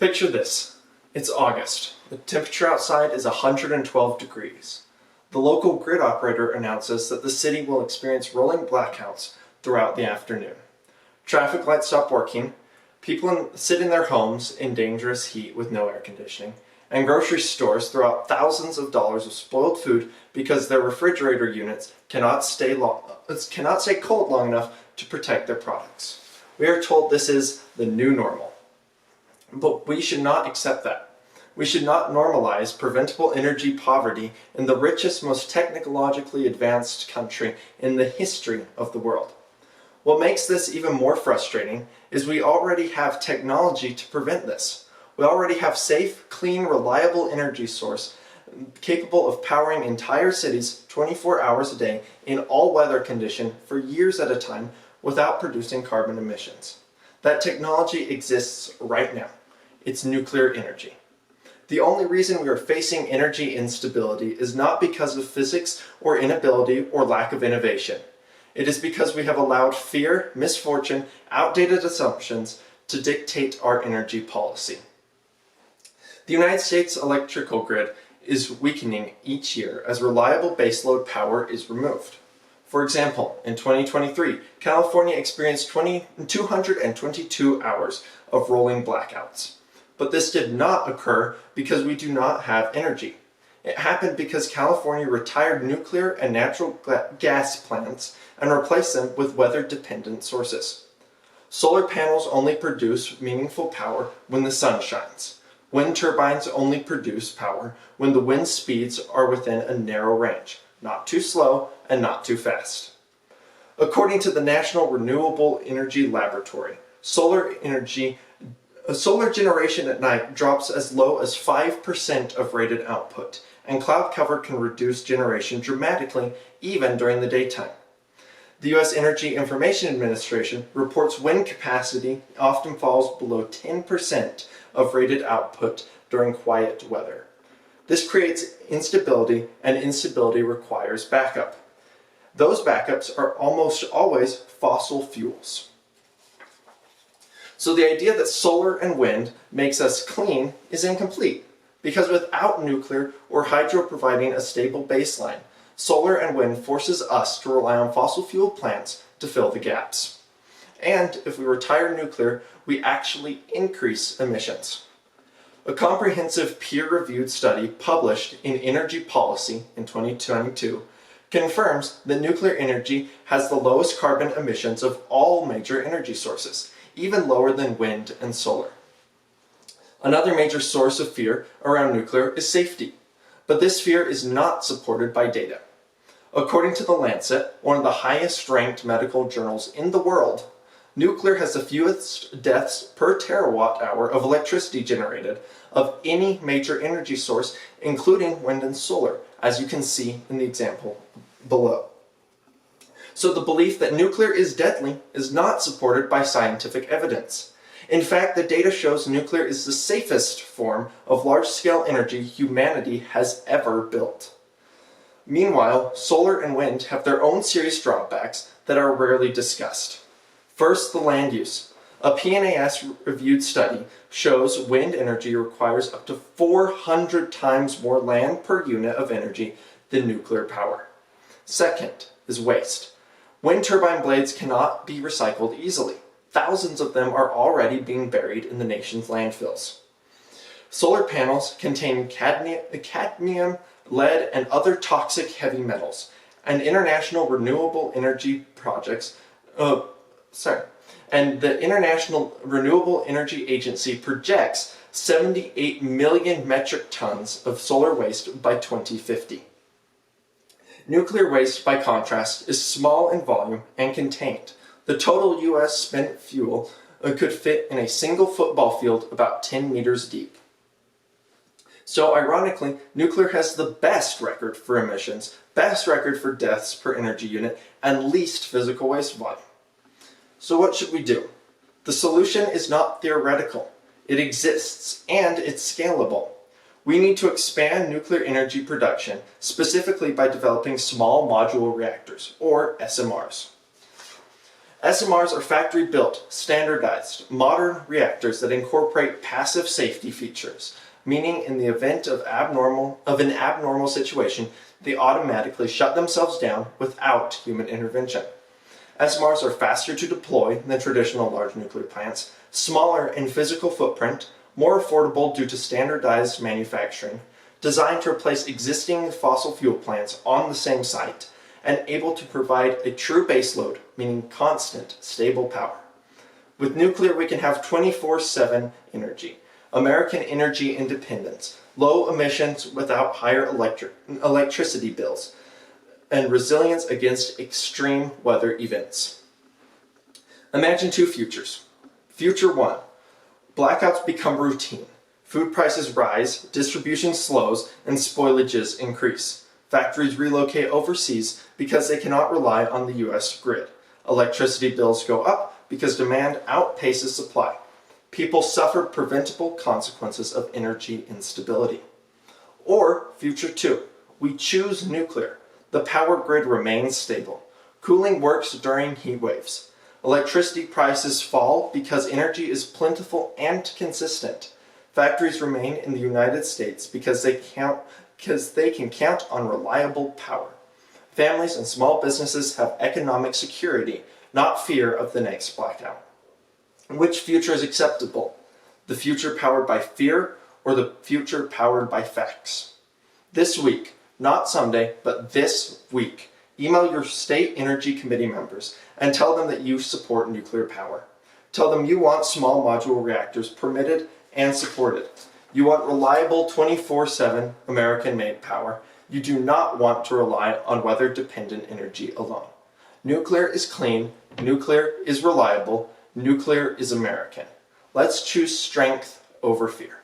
Picture this. It's August. The temperature outside is 112 degrees. The local grid operator announces that the city will experience rolling blackouts throughout the afternoon. Traffic lights stop working, people sit in their homes in dangerous heat with no air conditioning, and grocery stores throw out thousands of dollars of spoiled food because their refrigerator units cannot stay cold long enough to protect their products. We are told this is the new normal. But we should not accept that. We should not normalize preventable energy poverty in the richest, most technologically advanced country in the history of the world. What makes this even more frustrating is we already have technology to prevent this. We already have safe, clean, reliable energy source capable of powering entire cities 24 hours a day in all weather conditions for years at a time without producing carbon emissions. That technology exists right now. It's nuclear energy. The only reason we are facing energy instability is not because of physics or inability or lack of innovation. It is because we have allowed fear, misfortune, outdated assumptions to dictate our energy policy. The United States electrical grid is weakening each year as reliable baseload power is removed. For example, in 2023, California experienced 222 hours of rolling blackouts. But this did not occur because we do not have energy. It happened because California retired nuclear and natural gas plants and replaced them with weather-dependent sources. Solar panels only produce meaningful power when the sun shines. Wind turbines only produce power when the wind speeds are within a narrow range, not too slow and not too fast. According to the National Renewable Energy Laboratory, solar generation at night drops as low as 5% of rated output, and cloud cover can reduce generation dramatically even during the daytime. The U.S. Energy Information Administration reports wind capacity often falls below 10% of rated output during quiet weather. This creates instability, and instability requires backup. Those backups are almost always fossil fuels. So the idea that solar and wind makes us clean is incomplete, because without nuclear or hydro providing a stable baseline, solar and wind forces us to rely on fossil fuel plants to fill the gaps. And if we retire nuclear, we actually increase emissions. A comprehensive peer-reviewed study published in Energy Policy in 2022 confirms that nuclear energy has the lowest carbon emissions of all major energy sources, even lower than wind and solar. Another major source of fear around nuclear is safety, but this fear is not supported by data. According to The Lancet, one of the highest ranked medical journals in the world, nuclear has the fewest deaths per terawatt hour of electricity generated of any major energy source, including wind and solar, as you can see in the example below. So the belief that nuclear is deadly is not supported by scientific evidence. In fact, the data shows nuclear is the safest form of large-scale energy humanity has ever built. Meanwhile, solar and wind have their own serious drawbacks that are rarely discussed. First, the land use. A PNAS-reviewed study shows wind energy requires up to 400 times more land per unit of energy than nuclear power. Second is waste. Wind turbine blades cannot be recycled easily. Thousands of them are already being buried in the nation's landfills. Solar panels contain cadmium, lead, and other toxic heavy metals, and the International Renewable Energy Agency projects 78 million metric tons of solar waste by 2050. Nuclear waste, by contrast, is small in volume and contained. The total U.S. spent fuel could fit in a single football field about 10 meters deep. So ironically, nuclear has the best record for emissions, best record for deaths per energy unit, and least physical waste volume. So what should we do? The solution is not theoretical. It exists, and it's scalable. We need to expand nuclear energy production, specifically by developing small modular reactors, or SMRs. SMRs are factory-built, standardized, modern reactors that incorporate passive safety features, meaning in the event of an abnormal situation, they automatically shut themselves down without human intervention. SMRs are faster to deploy than traditional large nuclear plants, smaller in physical footprint, more affordable due to standardized manufacturing, designed to replace existing fossil fuel plants on the same site, and able to provide a true baseload, meaning constant, stable power. With nuclear, we can have 24/7 energy, American energy independence, low emissions without higher electricity bills, and resilience against extreme weather events. Imagine two futures. Future 1. Blackouts become routine. Food prices rise, distribution slows, and spoilages increase. Factories relocate overseas because they cannot rely on the US grid. Electricity bills go up because demand outpaces supply. People suffer preventable consequences of energy instability. Or Future 2. We choose nuclear. The power grid remains stable. Cooling works during heat waves. Electricity prices fall because energy is plentiful and consistent. Factories remain in the United States because they can count on reliable power. Families and small businesses have economic security, not fear of the next blackout. Which future is acceptable? The future powered by fear or the future powered by facts? This week, not someday, but this week, email your state energy committee members and tell them that you support nuclear power. Tell them you want small modular reactors permitted and supported. You want reliable 24/7 American-made power. You do not want to rely on weather-dependent energy alone. Nuclear is clean, nuclear is reliable, nuclear is American. Let's choose strength over fear.